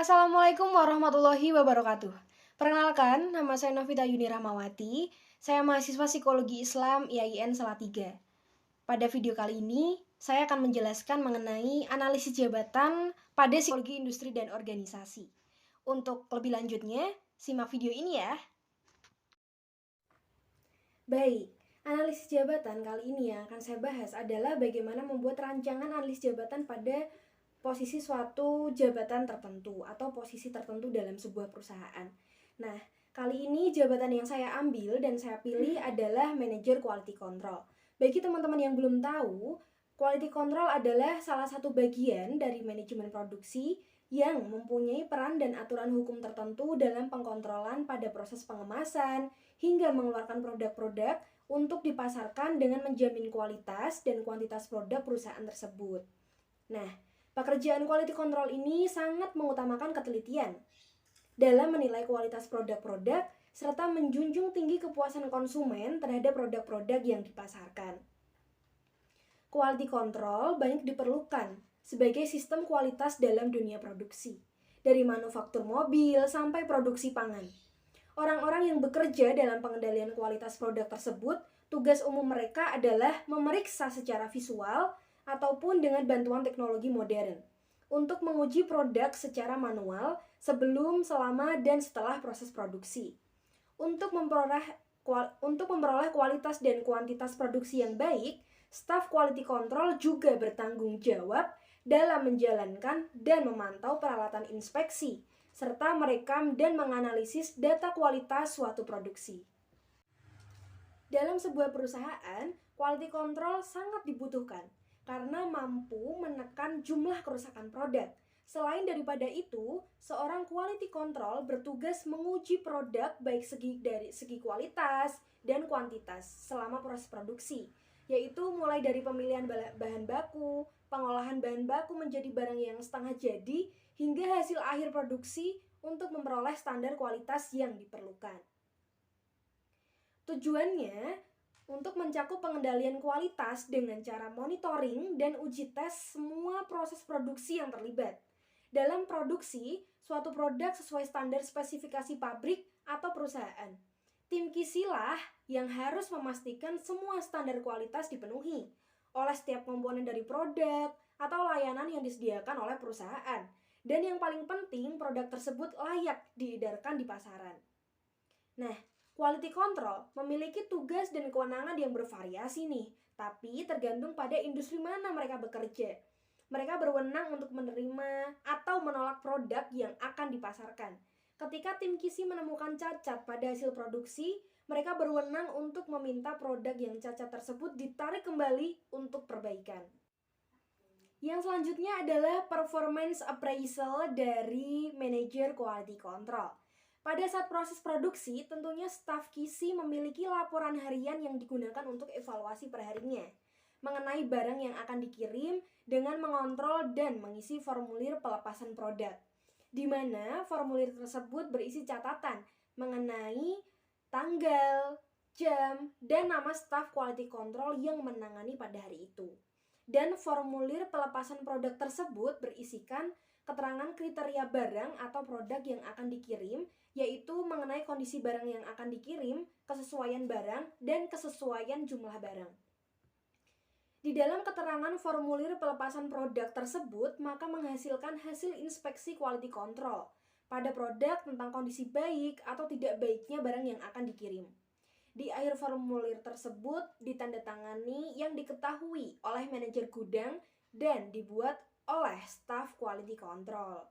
Assalamualaikum warahmatullahi wabarakatuh. Perkenalkan, nama saya Novita Yuni Rahmawati. Saya mahasiswa Psikologi Islam IAIN Salatiga. Pada video kali ini, saya akan menjelaskan mengenai analisis jabatan pada psikologi industri dan organisasi. Untuk lebih lanjutnya, simak video ini ya. Baik, analisis jabatan kali ini yang akan saya bahas adalah bagaimana membuat rancangan analisis jabatan pada posisi suatu jabatan tertentu atau posisi tertentu dalam sebuah perusahaan. Nah, kali ini jabatan yang saya ambil dan saya pilih adalah manajer quality control. Bagi teman-teman yang belum tahu, quality control adalah salah satu bagian dari manajemen produksi yang mempunyai peran dan aturan hukum tertentu dalam pengkontrolan pada proses pengemasan hingga mengeluarkan produk-produk untuk dipasarkan dengan menjamin kualitas dan kuantitas produk perusahaan tersebut. Nah, pekerjaan quality control ini sangat mengutamakan ketelitian dalam menilai kualitas produk-produk serta menjunjung tinggi kepuasan konsumen terhadap produk-produk yang dipasarkan. Quality control banyak diperlukan sebagai sistem kualitas dalam dunia produksi, dari manufaktur mobil sampai produksi pangan. Orang-orang yang bekerja dalam pengendalian kualitas produk tersebut, tugas umum mereka adalah memeriksa secara visual ataupun dengan bantuan teknologi modern untuk menguji produk secara manual sebelum, selama, dan setelah proses produksi. Untuk memperoleh kualitas dan kuantitas produksi yang baik, staf quality control juga bertanggung jawab dalam menjalankan dan memantau peralatan inspeksi, serta merekam dan menganalisis data kualitas suatu produksi. Dalam sebuah perusahaan, quality control sangat dibutuhkan karena mampu menekan jumlah kerusakan produk. Selain daripada itu, seorang quality control bertugas menguji produk baik dari segi kualitas dan kuantitas selama proses produksi, yaitu mulai dari pemilihan bahan baku, pengolahan bahan baku menjadi barang yang setengah jadi, hingga hasil akhir produksi untuk memperoleh standar kualitas yang diperlukan. Tujuannya untuk mencakup pengendalian kualitas dengan cara monitoring dan uji tes semua proses produksi yang terlibat. Dalam produksi suatu produk sesuai standar spesifikasi pabrik atau perusahaan. Tim QC lah yang harus memastikan semua standar kualitas dipenuhi oleh setiap komponen dari produk atau layanan yang disediakan oleh perusahaan. Dan yang paling penting, produk tersebut layak diedarkan di pasaran. Nah, quality control memiliki tugas dan kewenangan yang bervariasi nih, tapi tergantung pada industri mana mereka bekerja. Mereka berwenang untuk menerima atau menolak produk yang akan dipasarkan. Ketika tim QC menemukan cacat pada hasil produksi, mereka berwenang untuk meminta produk yang cacat tersebut ditarik kembali untuk perbaikan. Yang selanjutnya adalah performance appraisal dari manajer quality control. Pada saat proses produksi, tentunya staf QC memiliki laporan harian yang digunakan untuk evaluasi perharinya mengenai barang yang akan dikirim dengan mengontrol dan mengisi formulir pelepasan produk, di mana formulir tersebut berisi catatan mengenai tanggal, jam, dan nama staf quality control yang menangani pada hari itu. Dan formulir pelepasan produk tersebut berisikan keterangan kriteria barang atau produk yang akan dikirim, yaitu mengenai kondisi barang yang akan dikirim, kesesuaian barang, dan kesesuaian jumlah barang. Di dalam keterangan formulir pelepasan produk tersebut, maka menghasilkan hasil inspeksi quality control pada produk tentang kondisi baik atau tidak baiknya barang yang akan dikirim. Di akhir formulir tersebut ditandatangani yang diketahui oleh manajer gudang dan dibuat oleh staf quality control.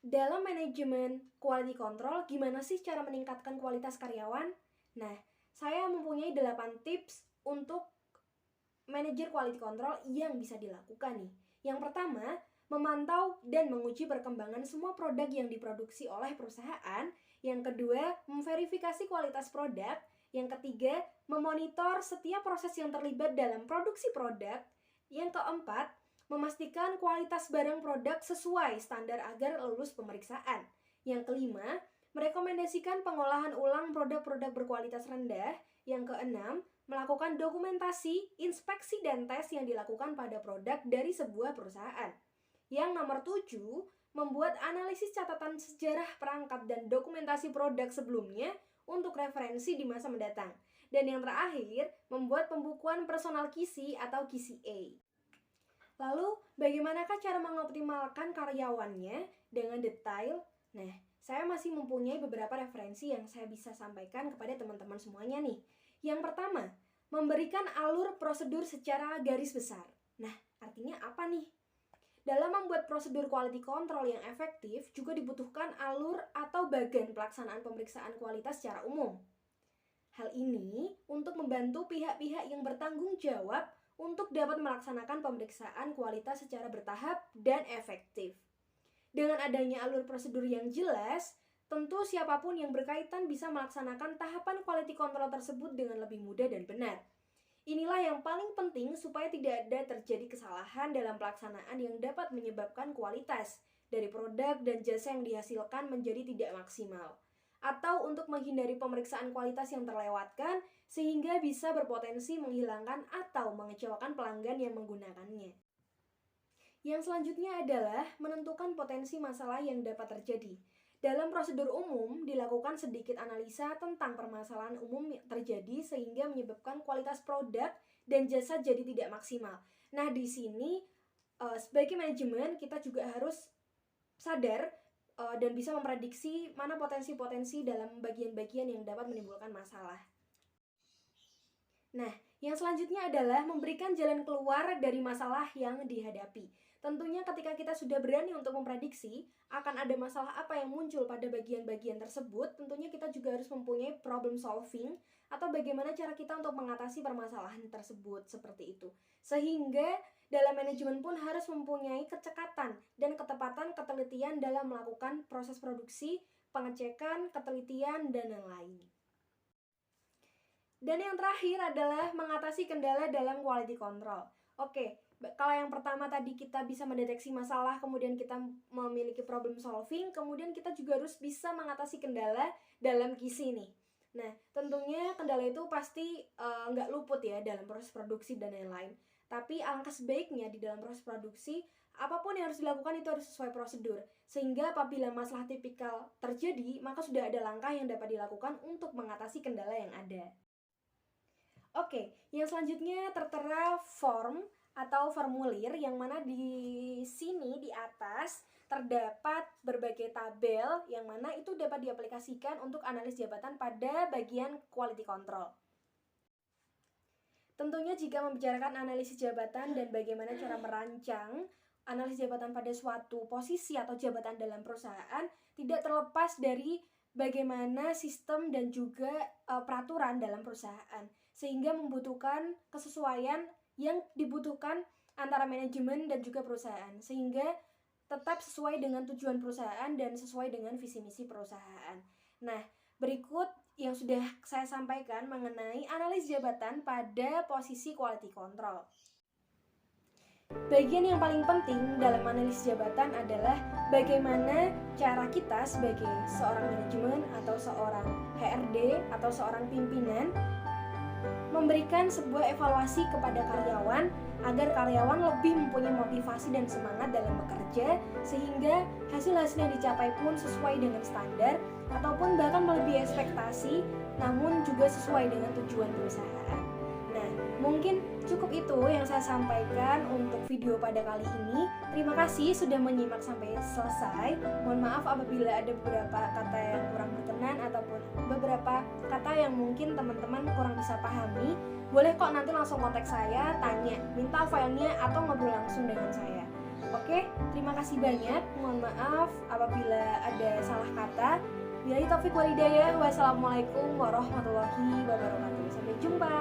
Dalam manajemen quality control, gimana sih cara meningkatkan kualitas karyawan? Nah, saya mempunyai 8 tips untuk manajer quality control yang bisa dilakukan nih. Yang pertama, memantau dan menguji perkembangan semua produk yang diproduksi oleh perusahaan. Yang kedua, memverifikasi kualitas produk. Yang ketiga, memonitor setiap proses yang terlibat dalam produksi produk. Yang keempat, memastikan kualitas barang produk sesuai standar agar lulus pemeriksaan. Yang kelima, merekomendasikan pengolahan ulang produk-produk berkualitas rendah. Yang keenam, melakukan dokumentasi, inspeksi, dan tes yang dilakukan pada produk dari sebuah perusahaan. Yang nomor 7, membuat analisis catatan sejarah perangkat dan dokumentasi produk sebelumnya untuk referensi di masa mendatang. Dan yang terakhir, membuat pembukuan personal QC atau QCA. Lalu, bagaimanakah cara mengoptimalkan karyawannya dengan detail? Nah, saya masih mempunyai beberapa referensi yang saya bisa sampaikan kepada teman-teman semuanya nih. Yang pertama, memberikan alur prosedur secara garis besar. Nah, artinya apa nih? Dalam membuat prosedur quality control yang efektif, juga dibutuhkan alur atau bagan pelaksanaan pemeriksaan kualitas secara umum. Hal ini untuk membantu pihak-pihak yang bertanggung jawab untuk dapat melaksanakan pemeriksaan kualitas secara bertahap dan efektif. Dengan adanya alur prosedur yang jelas, tentu siapapun yang berkaitan bisa melaksanakan tahapan quality control tersebut dengan lebih mudah dan benar. Inilah yang paling penting supaya tidak ada terjadi kesalahan dalam pelaksanaan yang dapat menyebabkan kualitas dari produk dan jasa yang dihasilkan menjadi tidak maksimal, atau untuk menghindari pemeriksaan kualitas yang terlewatkan sehingga bisa berpotensi menghilangkan atau mengecewakan pelanggan yang menggunakannya. Yang selanjutnya adalah menentukan potensi masalah yang dapat terjadi. Dalam prosedur umum, dilakukan sedikit analisa tentang permasalahan umum yang terjadi sehingga menyebabkan kualitas produk dan jasa jadi tidak maksimal. Nah, di sini sebagai manajemen kita juga harus sadar dan bisa memprediksi mana potensi-potensi dalam bagian-bagian yang dapat menimbulkan masalah. Nah, yang selanjutnya adalah memberikan jalan keluar dari masalah yang dihadapi. Tentunya ketika kita sudah berani untuk memprediksi akan ada masalah apa yang muncul pada bagian-bagian tersebut, tentunya kita juga harus mempunyai problem solving atau bagaimana cara kita untuk mengatasi permasalahan tersebut seperti itu. Sehingga dalam manajemen pun harus mempunyai kecekatan dan ketepatan ketelitian dalam melakukan proses produksi, pengecekan, ketelitian, dan lain-lain. Dan yang terakhir adalah mengatasi kendala dalam quality control. Oke, kalau yang pertama tadi kita bisa mendeteksi masalah, kemudian kita memiliki problem solving, kemudian kita juga harus bisa mengatasi kendala dalam QC nih. Nah, tentunya kendala itu pasti nggak luput ya dalam proses produksi dan lain-lain. Tapi alangkah sebaiknya di dalam proses produksi, apapun yang harus dilakukan itu harus sesuai prosedur. Sehingga apabila masalah tipikal terjadi, maka sudah ada langkah yang dapat dilakukan untuk mengatasi kendala yang ada. Oke, yang selanjutnya tertera form atau formulir yang mana di sini di atas terdapat berbagai tabel yang mana itu dapat diaplikasikan untuk analis jabatan pada bagian quality control. Tentunya jika membicarakan analisis jabatan dan bagaimana cara merancang analisis jabatan pada suatu posisi atau jabatan dalam perusahaan, tidak terlepas dari bagaimana sistem dan juga peraturan dalam perusahaan, sehingga membutuhkan kesesuaian yang dibutuhkan antara manajemen dan juga perusahaan, sehingga tetap sesuai dengan tujuan perusahaan dan sesuai dengan visi misi perusahaan. Nah, berikut yang sudah saya sampaikan mengenai analisis jabatan pada posisi quality control. Bagian yang paling penting dalam analisis jabatan adalah bagaimana cara kita sebagai seorang manajemen atau seorang HRD atau seorang pimpinan memberikan sebuah evaluasi kepada karyawan agar karyawan lebih mempunyai motivasi dan semangat dalam bekerja sehingga hasil-hasil yang dicapai pun sesuai dengan standar ataupun bahkan melebihi ekspektasi namun juga sesuai dengan tujuan perusahaan. Nah, mungkin cukup itu yang saya sampaikan untuk video pada kali ini. Terima kasih sudah menyimak sampai selesai. Mohon maaf apabila ada beberapa kata yang kurang berkenan ataupun beberapa kata yang mungkin teman-teman kurang bisa pahami. Boleh kok nanti langsung kontak saya, tanya, minta filenya atau ngobrol langsung dengan saya. Oke, terima kasih banyak. Mohon maaf apabila ada salah kata. Billahi taufiq wal hidayah. Wassalamualaikum warahmatullahi wabarakatuh. Sampai jumpa.